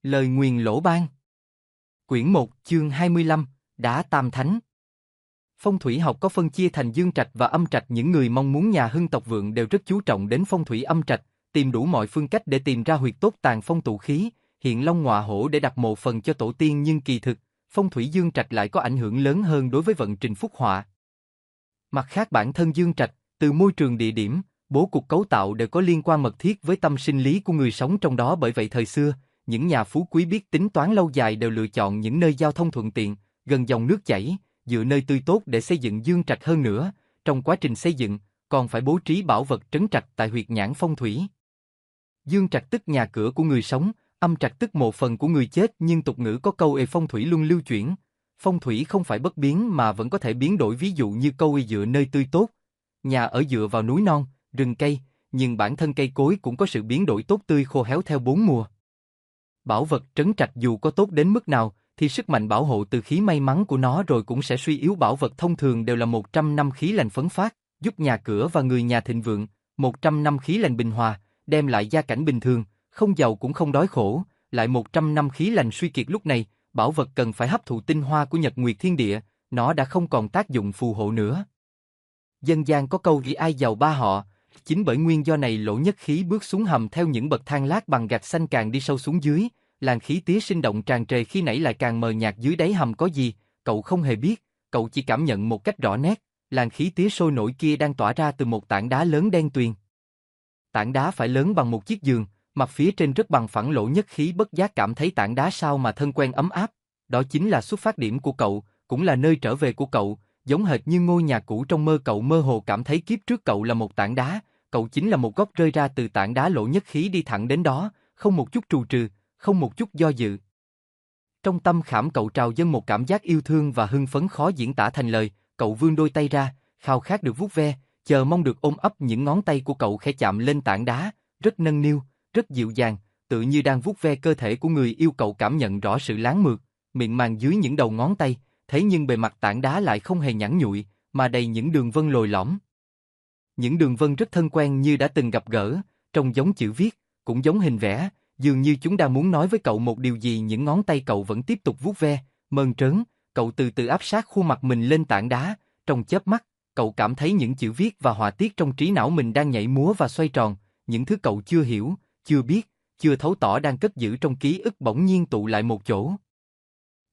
Lời nguyền lỗ ban. Quyển 1, chương 25, Đá Tam Thánh. Phong thủy học có phân chia thành dương trạch và âm trạch. Những người mong muốn nhà Hưng tộc vượng đều rất chú trọng đến phong thủy âm trạch, tìm đủ mọi phương cách để tìm ra huyệt tốt tàng phong tụ khí, hiện long ngọa hổ để đặt mộ phần cho tổ tiên, nhưng kỳ thực, phong thủy dương trạch lại có ảnh hưởng lớn hơn đối với vận trình phúc họa. Mặt khác, bản thân dương trạch, từ môi trường, địa điểm, bố cục, cấu tạo đều có liên quan mật thiết với tâm sinh lý của người sống trong đó. Bởi vậy thời xưa, những nhà phú quý biết tính toán lâu dài đều lựa chọn những nơi giao thông thuận tiện, gần dòng nước chảy, dựa nơi tươi tốt để xây dựng dương trạch. Hơn nữa, trong quá trình xây dựng, còn phải bố trí bảo vật trấn trạch tại huyệt nhãn phong thủy. Dương trạch tức nhà cửa của người sống, âm trạch tức mộ phần của người chết, nhưng tục ngữ có câu phong thủy luân lưu chuyển. Phong thủy không phải bất biến mà vẫn có thể biến đổi, ví dụ như câu dựa nơi tươi tốt, nhà ở dựa vào núi non, rừng cây, nhưng bản thân cây cối cũng có sự biến đổi tốt tươi khô héo theo bốn mùa. Bảo vật trấn trạch dù có tốt đến mức nào, thì sức mạnh bảo hộ từ khí may mắn của nó rồi cũng sẽ suy yếu. Bảo vật thông thường đều là 100 năm khí lành phấn phát, giúp nhà cửa và người nhà thịnh vượng, 100 năm khí lành bình hòa, đem lại gia cảnh bình thường, không giàu cũng không đói khổ, lại 100 năm khí lành suy kiệt. Lúc này, bảo vật cần phải hấp thụ tinh hoa của nhật nguyệt thiên địa, nó đã không còn tác dụng phù hộ nữa. Dân gian có câu vì ai giàu ba họ, chính bởi nguyên do này Lỗ Nhất Khí bước xuống hầm theo những bậc thang lát bằng gạch xanh, càng đi sâu xuống dưới, làn khí tía sinh động tràn trề khi nãy lại càng mờ nhạt. Dưới đáy hầm có gì, cậu không hề biết, cậu chỉ cảm nhận một cách rõ nét, làn khí tía sôi nổi kia đang tỏa ra từ một tảng đá lớn đen tuyền. Tảng đá phải lớn bằng một chiếc giường, mặt phía trên rất bằng phẳng. Lỗ Nhất Khí bất giác cảm thấy tảng đá sao mà thân quen ấm áp, đó chính là xuất phát điểm của cậu, cũng là nơi trở về của cậu. Giống hệt như ngôi nhà cũ trong mơ, cậu mơ hồ cảm thấy kiếp trước cậu là một tảng đá, cậu chính là một gốc rơi ra từ tảng đá. Lỗ Nhất Khí đi thẳng đến đó, không một chút trù trừ, không một chút do dự. Trong tâm khảm cậu trào dâng một cảm giác yêu thương và hưng phấn khó diễn tả thành lời. Cậu vươn đôi tay ra, khao khát được vuốt ve, chờ mong được ôm ấp. Những ngón tay của cậu khẽ chạm lên tảng đá, rất nâng niu, rất dịu dàng, tự như đang vuốt ve cơ thể của người yêu. Cậu cảm nhận rõ sự láng mượt, mịn màng dưới những đầu ngón tay. Thế nhưng bề mặt tảng đá lại không hề nhẵn nhụi, mà đầy những đường vân lồi lõm. Những đường vân rất thân quen, như đã từng gặp gỡ, trông giống chữ viết, cũng giống hình vẽ, dường như chúng đang muốn nói với cậu một điều gì. Những ngón tay cậu vẫn tiếp tục vuốt ve, mơn trớn, cậu từ từ áp sát khuôn mặt mình lên tảng đá. Trong chớp mắt, cậu cảm thấy những chữ viết và họa tiết trong trí não mình đang nhảy múa và xoay tròn. Những thứ cậu chưa hiểu, chưa biết, chưa thấu tỏ đang cất giữ trong ký ức bỗng nhiên tụ lại một chỗ.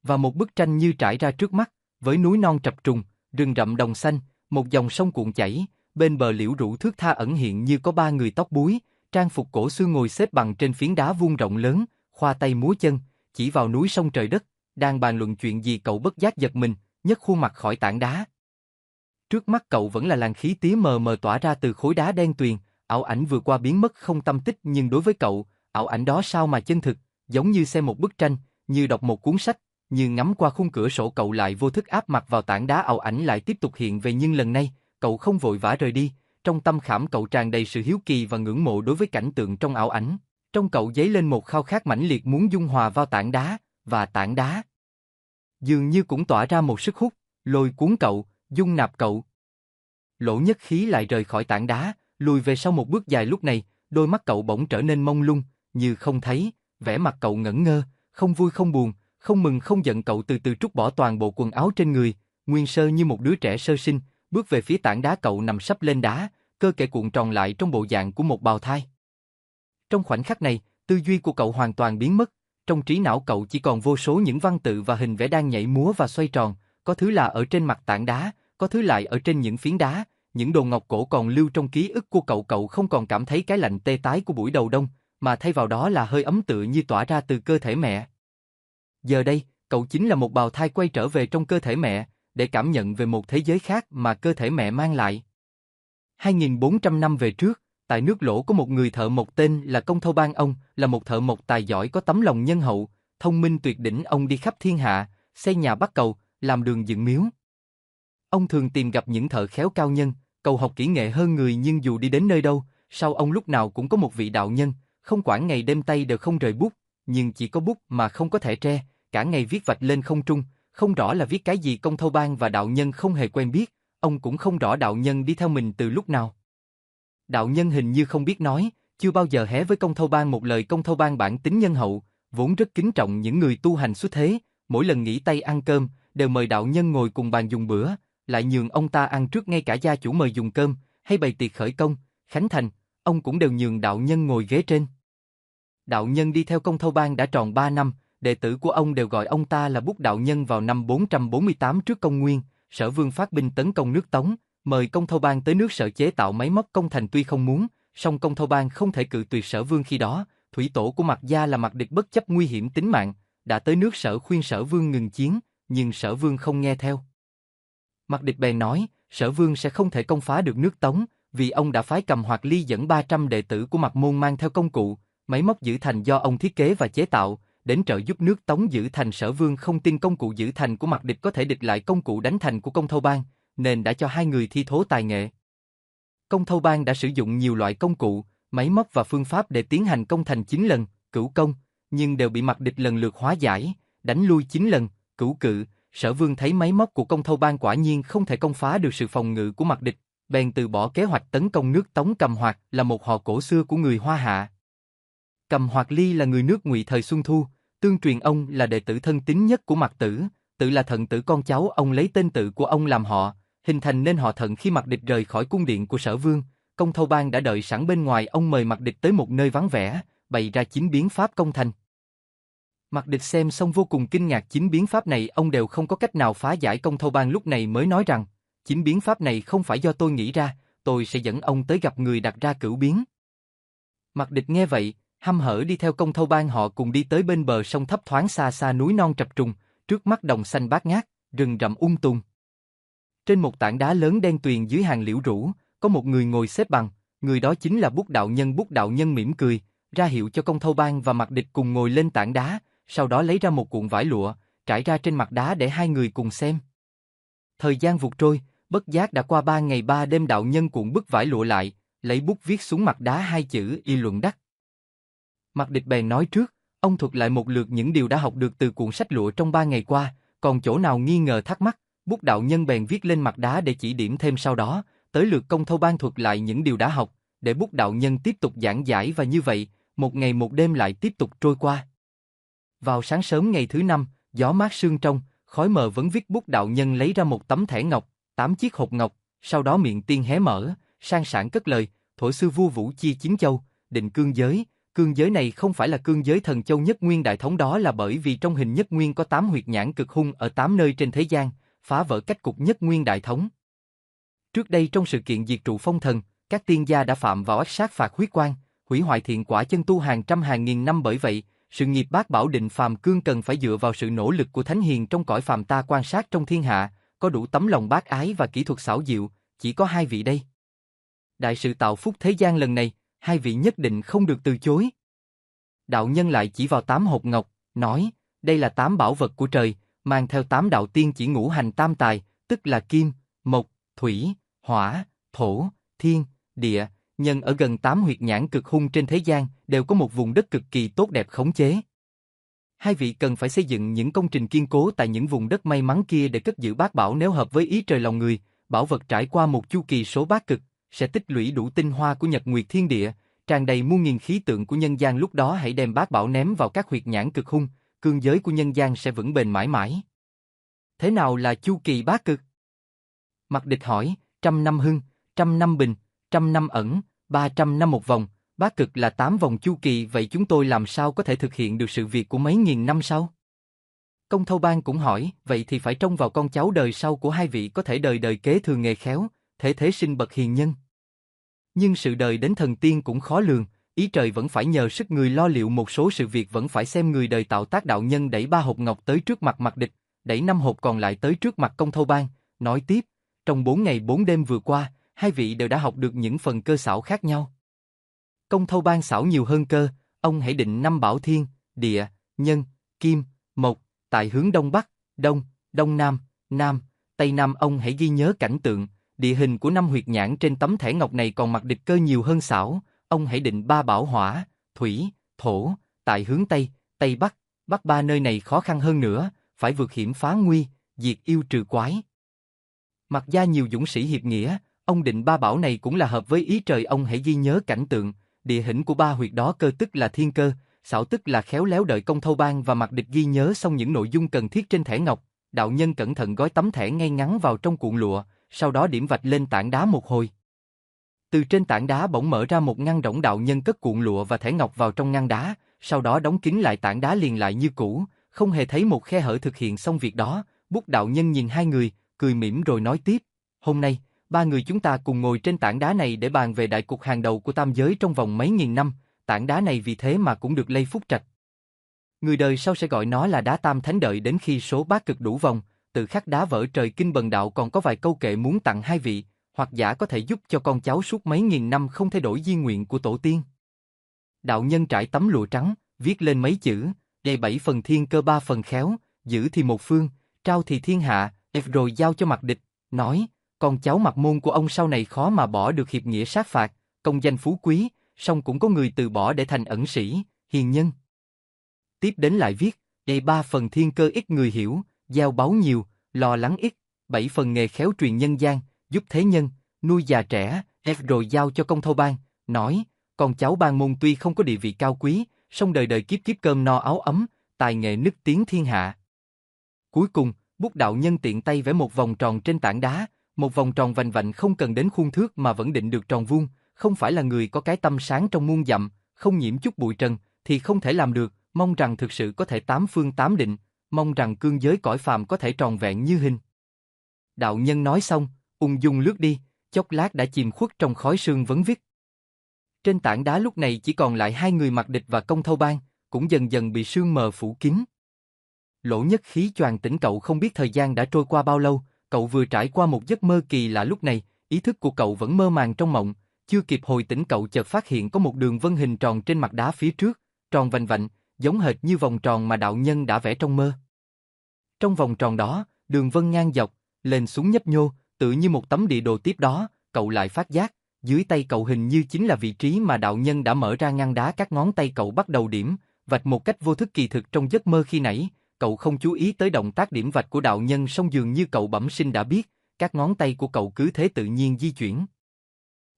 Và một bức tranh như trải ra trước mắt, với núi non trập trùng, rừng rậm đồng xanh, một dòng sông cuộn chảy, bên bờ liễu rủ thước tha ẩn hiện như có ba người tóc búi, trang phục cổ xưa ngồi xếp bằng trên phiến đá vuông rộng lớn, khoa tay múa chân, chỉ vào núi sông trời đất, đang bàn luận chuyện gì. Cậu bất giác giật mình, nhấc khuôn mặt khỏi tảng đá. Trước mắt cậu vẫn là làn khí tía mờ mờ tỏa ra từ khối đá đen tuyền, ảo ảnh vừa qua biến mất không tâm tích, nhưng đối với cậu, ảo ảnh đó sao mà chân thực, giống như xem một bức tranh, như đọc một cuốn sách. Như ngắm qua khung cửa sổ, cậu lại vô thức áp mặt vào tảng đá. Ảo ảnh lại tiếp tục hiện về, nhưng lần này, cậu không vội vã rời đi. Trong tâm khảm cậu tràn đầy sự hiếu kỳ và ngưỡng mộ đối với cảnh tượng trong ảo ảnh. Trong cậu dấy lên một khao khát mãnh liệt muốn dung hòa vào tảng đá, và tảng đá dường như cũng tỏa ra một sức hút, lôi cuốn cậu, dung nạp cậu. Lỗ Nhất Khí lại rời khỏi tảng đá, lùi về sau một bước dài. Lúc này, đôi mắt cậu bỗng trở nên mông lung, như không thấy, vẻ mặt cậu ngẩn ngơ, không vui không buồn, không mừng không giận. Cậu từ từ trút bỏ toàn bộ quần áo trên người, nguyên sơ như một đứa trẻ sơ sinh, bước về phía tảng đá. Cậu nằm sấp lên đá, cơ thể cuộn tròn lại trong bộ dạng của một bào thai. Trong khoảnh khắc này, tư duy của cậu hoàn toàn biến mất, trong trí não cậu chỉ còn vô số những văn tự và hình vẽ đang nhảy múa và xoay tròn, có thứ là ở trên mặt tảng đá, có thứ lại ở trên những phiến đá, những đồ ngọc cổ còn lưu trong ký ức của cậu. Cậu không còn cảm thấy cái lạnh tê tái của buổi đầu đông, mà thay vào đó là hơi ấm tựa như tỏa ra từ cơ thể mẹ. Giờ đây, cậu chính là một bào thai quay trở về trong cơ thể mẹ, để cảm nhận về một thế giới khác mà cơ thể mẹ mang lại. 2400 năm về trước, tại nước Lỗ có một người thợ mộc tên là Công Thâu Ban. Ông là một thợ mộc tài giỏi, có tấm lòng nhân hậu, thông minh tuyệt đỉnh. Ông đi khắp thiên hạ, xây nhà bắt cầu, làm đường dựng miếu. Ông thường tìm gặp những thợ khéo cao nhân, cầu học kỹ nghệ hơn người, nhưng dù đi đến nơi đâu, sau ông lúc nào cũng có một vị đạo nhân, không quản ngày đêm tay đều không rời bút, nhưng chỉ có bút mà không có thẻ tre, cả ngày viết vạch lên không trung, không rõ là viết cái gì. Công Thâu Ban và đạo nhân không hề quen biết, ông cũng không rõ đạo nhân đi theo mình từ lúc nào. Đạo nhân hình như không biết nói, chưa bao giờ hé với Công Thâu Ban một lời. Công Thâu Ban bản tính nhân hậu, vốn rất kính trọng những người tu hành xuất thế, mỗi lần nghỉ tay ăn cơm, đều mời đạo nhân ngồi cùng bàn dùng bữa, lại nhường ông ta ăn trước ngay cả gia chủ mời dùng cơm, hay bày tiệc khởi công, khánh thành, ông cũng đều nhường đạo nhân ngồi ghế trên. Đạo nhân đi theo Công Thâu Bang đã tròn 3 năm, đệ tử của ông đều gọi ông ta là Bút đạo nhân. Vào năm 448 trước công nguyên, Sở Vương phát binh tấn công nước Tống, mời Công Thâu Bang tới nước Sở chế tạo máy móc công thành. Tuy không muốn, song Công Thâu Bang không thể cự tuyệt Sở Vương. Khi đó, thủy tổ của Mạc gia là Mạc Địch bất chấp nguy hiểm tính mạng, đã tới nước Sở khuyên Sở Vương ngừng chiến, nhưng Sở Vương không nghe theo. Mạc Địch bèn nói, Sở Vương sẽ không thể công phá được nước Tống, vì ông đã phái Cầm Hoạt Ly dẫn 300 đệ tử của Mạc môn mang theo công cụ, máy móc giữ thành do ông thiết kế và chế tạo, đến trợ giúp nước Tống giữ thành. Sở Vương không tin công cụ giữ thành của Mạc Địch có thể địch lại công cụ đánh thành của Công Thâu Bang, nên đã cho hai người thi thố tài nghệ. Công Thâu Bang đã sử dụng nhiều loại công cụ, máy móc và phương pháp để tiến hành công thành 9 lần, cửu công, nhưng đều bị Mạc Địch lần lượt hóa giải, đánh lui 9 lần, cửu cự. Sở Vương thấy máy móc của Công Thâu Bang quả nhiên không thể công phá được sự phòng ngự của Mạc Địch, bèn từ bỏ kế hoạch tấn công nước Tống. Cầm Hoạt là một họ cổ xưa của người Hoa Hạ. Cầm Hoạt Ly là người nước Ngụy thời Xuân Thu, tương truyền ông là đệ tử thân tín nhất của Mạc Tử, tự là Thận Tử. Con cháu ông lấy tên tự của ông làm họ, hình thành nên họ Thận. Khi Mạc Địch rời khỏi cung điện của Sở Vương, Công Thâu Bang đã đợi sẵn bên ngoài. Ông mời Mạc Địch tới một nơi vắng vẻ, bày ra 9 biến pháp công thành. Mạc Địch xem xong vô cùng kinh ngạc. 9 biến pháp này ông đều không có cách nào phá giải. Công Thâu Bang lúc này mới nói rằng, 9 biến pháp này không phải do tôi nghĩ ra, tôi sẽ dẫn ông tới gặp người đặt ra cửu biến. Mạc Địch nghe vậy, hăm hở đi theo Công Thâu Bang. Họ cùng đi tới bên bờ sông thấp thoáng. Xa xa núi non trập trùng, trước mắt đồng xanh bát ngát, rừng rậm tùng. Trên một tảng đá lớn đen tuyền dưới hàng liễu rủ, có một người ngồi xếp bằng, người đó chính là Bút đạo nhân. Bút đạo nhân mỉm cười, ra hiệu cho Công Thâu Bang và Mạc Địch cùng ngồi lên tảng đá, sau đó lấy ra một cuộn vải lụa, trải ra trên mặt đá để hai người cùng xem. Thời gian vụt trôi, bất giác đã qua 3 ngày 3 đêm. Đạo nhân cuộn bức vải lụa lại, lấy bút viết xuống mặt đá hai chữ Y Luận Đắc. Mạc Địch bèn nói trước, ông thuật lại một lượt những điều đã học được từ cuộn sách lụa trong 3 ngày qua, còn chỗ nào nghi ngờ thắc mắc, Bút đạo nhân bèn viết lên mặt đá để chỉ điểm thêm. Sau đó, tới lượt Công Thâu Bang thuật lại những điều đã học, để Bút đạo nhân tiếp tục giảng giải. Và như vậy, một ngày một đêm lại tiếp tục trôi qua. Vào sáng sớm ngày thứ 5, gió mát sương trong, khói mờ vấn vít. Bút đạo nhân lấy ra một tấm thẻ ngọc, 8 chiếc hộp ngọc, sau đó miệng tiên hé mở, sang sảng cất lời, thổi sư vua Vũ chia 9 châu, định cương giới. Cương giới này không phải là cương giới thần châu Nhất Nguyên Đại Thống, đó là bởi vì trong hình Nhất Nguyên có 8 huyệt nhãn cực hung ở 8 nơi trên thế gian, phá vỡ cách cục Nhất Nguyên Đại Thống. Trước đây trong sự kiện diệt trụ phong thần, các tiên gia đã phạm vào ác sát phạt huyết quan, hủy hoại thiện quả chân tu hàng trăm hàng nghìn năm. Bởi vậy, sự nghiệp bát bảo định phàm cương cần phải dựa vào sự nỗ lực của thánh hiền trong cõi phàm. Ta quan sát trong thiên hạ, có đủ tấm lòng bác ái và kỹ thuật xảo diệu, chỉ có hai vị đây. Đại sự tạo phúc thế gian lần này, hai vị nhất định không được từ chối. Đạo nhân lại chỉ vào 8 hộp ngọc, nói, đây là 8 bảo vật của trời, mang theo 8 đạo tiên chỉ ngũ hành tam tài, tức là kim, mộc, thủy, hỏa, thổ, thiên, địa. Nhân ở gần 8 huyệt nhãn cực hung trên thế gian, đều có một vùng đất cực kỳ tốt đẹp khống chế. Hai vị cần phải xây dựng những công trình kiên cố tại những vùng đất may mắn kia để cất giữ bát bảo. Nếu hợp với ý trời lòng người, bảo vật trải qua một chu kỳ số bát cực, sẽ tích lũy đủ tinh hoa của nhật nguyệt thiên địa, tràn đầy muôn nghìn khí tượng của nhân gian. Lúc đó hãy đem bát bảo ném vào các huyệt nhãn cực hung, cương giới của nhân gian sẽ vững bền mãi mãi. Thế nào là chu kỳ bát cực? Mạc Địch hỏi, 100 năm hưng, 100 năm bình, 100 năm ẩn, 300 năm một vòng, bát cực là 8 vòng chu kỳ. Vậy chúng tôi làm sao có thể thực hiện được sự việc của mấy nghìn năm sau? Công Thâu Bang cũng hỏi, vậy thì phải trông vào con cháu đời sau của hai vị có thể đời đời kế thừa nghề khéo, thế sinh bậc hiền nhân. Nhưng sự đời đến thần tiên cũng khó lường, ý trời vẫn phải nhờ sức người lo liệu một số sự việc, vẫn phải xem người đời tạo tác. Đạo nhân đẩy 3 hộp ngọc tới trước mặt Mạc Địch, đẩy 5 hộp còn lại tới trước mặt Công Thâu Bang, nói tiếp, trong 4 ngày 4 đêm vừa qua, hai vị đều đã học được những phần cơ xảo khác nhau. Công Thâu Bang xảo nhiều hơn cơ, ông hãy định 5 bảo thiên, địa, nhân, kim, mộc, tại hướng đông bắc, đông, đông nam, nam, tây nam. Ông hãy ghi nhớ cảnh tượng, địa hình của 5 huyệt nhãn trên tấm thẻ ngọc này. Còn Mạc Địch cơ nhiều hơn xảo, ông hãy định 3 bảo hỏa, thủy, thổ, tại hướng tây, tây bắc, bắc. 3 nơi này khó khăn hơn nữa, phải vượt hiểm phá nguy, diệt yêu trừ quái. Mạc gia nhiều dũng sĩ hiệp nghĩa, ông định 3 bảo này cũng là hợp với ý trời. Ông hãy ghi nhớ cảnh tượng, địa hình của 3 huyệt đó. Cơ tức là thiên cơ, xảo tức là khéo léo đợi Công Thâu Bang và Mạc Địch ghi nhớ xong những nội dung cần thiết trên thẻ ngọc, đạo nhân cẩn thận gói tấm thẻ ngay ngắn vào trong cuộn lụa, sau đó điểm vạch lên tảng đá một hồi. Từ trên tảng đá bỗng mở ra một ngăn rỗng, đạo nhân cất cuộn lụa và thẻ ngọc vào trong ngăn đá, sau đó đóng kín lại tảng đá liền lại như cũ, không hề thấy một khe hở. Thực hiện xong việc đó, Bút đạo nhân nhìn hai người, cười mỉm rồi nói tiếp, hôm nay, ba người chúng ta cùng ngồi trên tảng đá này để bàn về đại cục hàng đầu của tam giới trong vòng mấy nghìn năm, tảng đá này vì thế mà cũng được lây phúc trạch. Người đời sau sẽ gọi nó là đá tam thánh, đợi đến khi số bát cực đủ vòng, tự khắc đá vỡ trời kinh bần đạo còn có vài câu kệ muốn tặng hai vị, hoặc giả có thể giúp cho con cháu suốt mấy nghìn năm không thay đổi di nguyện của tổ tiên. Đạo nhân trải tấm lụa trắng, viết lên mấy chữ, đề 7 phần thiên cơ 3 phần khéo, giữ thì một phương, trao thì thiên hạ, rồi giao cho Mạc Địch, nói, con cháu Mạc môn của ông sau này khó mà bỏ được hiệp nghĩa sát phạt, công danh phú quý, song cũng có người từ bỏ để thành ẩn sĩ, hiền nhân. Tiếp đến lại viết, đề 3 phần thiên cơ ít người hiểu, gieo báu nhiều, lo lắng ít, 7 phần nghề khéo truyền nhân gian, giúp thế nhân, nuôi già trẻ, rồi giao cho Công Thâu Bang, nói, con cháu Bang môn tuy không có địa vị cao quý, song đời đời kiếp kiếp cơm no áo ấm, tài nghệ nức tiếng thiên hạ. Cuối cùng, Bút đạo nhân tiện tay vẽ một vòng tròn trên tảng đá, một vòng tròn vành vạnh không cần đến khuôn thước mà vẫn định được tròn vuông, không phải là người có cái tâm sáng trong muôn dặm, không nhiễm chút bụi trần, thì không thể làm được, mong rằng thực sự có thể tám phương tám định, mong rằng cương giới cõi phàm có thể tròn vẹn như hình. Đạo nhân nói xong, ung dung lướt đi, chốc lát đã chìm khuất trong khói sương vấn vít. Trên tảng đá lúc này chỉ còn lại hai người Mạc Địch và Công Thâu Bang, cũng dần dần bị sương mờ phủ kín. Lỗ Nhất Khí choàng tỉnh, cậu không biết thời gian đã trôi qua bao lâu, cậu vừa trải qua một giấc mơ kỳ lạ. Lúc này, ý thức của cậu vẫn mơ màng trong mộng, chưa kịp hồi tỉnh cậu chợt phát hiện có một đường vân hình tròn trên mặt đá phía trước, tròn vành vạnh, giống hệt như vòng tròn mà đạo nhân đã vẽ trong mơ. Trong vòng tròn đó, đường vân ngang dọc, lên xuống nhấp nhô, tự như một tấm địa đồ. Tiếp đó, cậu lại phát giác, dưới tay cậu hình như chính là vị trí mà đạo nhân đã mở ra ngăn đá. Các ngón tay cậu bắt đầu điểm, vạch một cách vô thức kỳ thực trong giấc mơ khi nãy. Cậu không chú ý tới động tác điểm vạch của đạo nhân, song dường như cậu bẩm sinh đã biết, các ngón tay của cậu cứ thế tự nhiên di chuyển.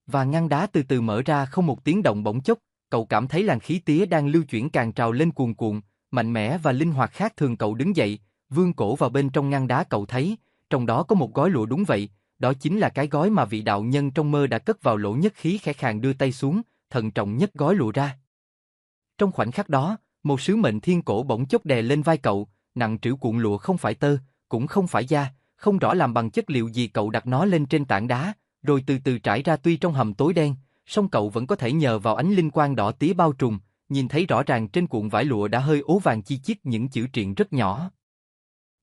Và ngăn đá từ từ mở ra không một tiếng động. Bỗng chốc, cậu cảm thấy làn khí tía đang lưu chuyển càng trào lên cuồn cuộn, mạnh mẽ và linh hoạt khác thường. Cậu đứng dậy, vươn cổ vào bên trong ngăn đá, cậu thấy, trong đó có một gói lụa. Đúng vậy, đó chính là cái gói mà vị đạo nhân trong mơ đã cất vào. Lỗ Nhất Khí khẽ khàng đưa tay xuống, thận trọng nhấc gói lụa ra. Trong khoảnh khắc đó, một sứ mệnh thiên cổ bỗng chốc đè lên vai cậu, nặng trĩu. Cuộn lụa không phải tơ, cũng không phải da, không rõ làm bằng chất liệu gì. Cậu đặt nó lên trên tảng đá, rồi từ từ trải ra. Tuy trong hầm tối đen, song cậu vẫn có thể nhờ vào ánh linh quang đỏ tía bao trùm, nhìn thấy rõ ràng trên cuộn vải lụa đã hơi ố vàng chi chít những chữ triện rất nhỏ.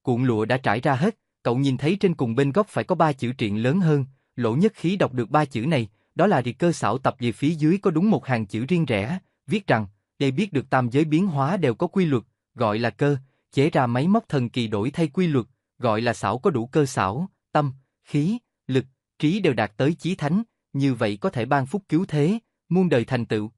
Cuộn lụa đã trải ra hết, cậu nhìn thấy trên cùng bên góc phải có 3 chữ triện lớn hơn. Lỗ Nhất Khí đọc được 3 chữ này, đó là Cơ Xảo Tập. Về phía dưới có đúng một hàng chữ riêng rẽ, viết rằng, để biết được tam giới biến hóa đều có quy luật, gọi là cơ, chế ra máy móc thần kỳ đổi thay quy luật, gọi là xảo. Có đủ cơ xảo, tâm, khí, lực, trí đều đạt tới chí thánh, như vậy có thể ban phúc cứu thế, muôn đời thành tựu.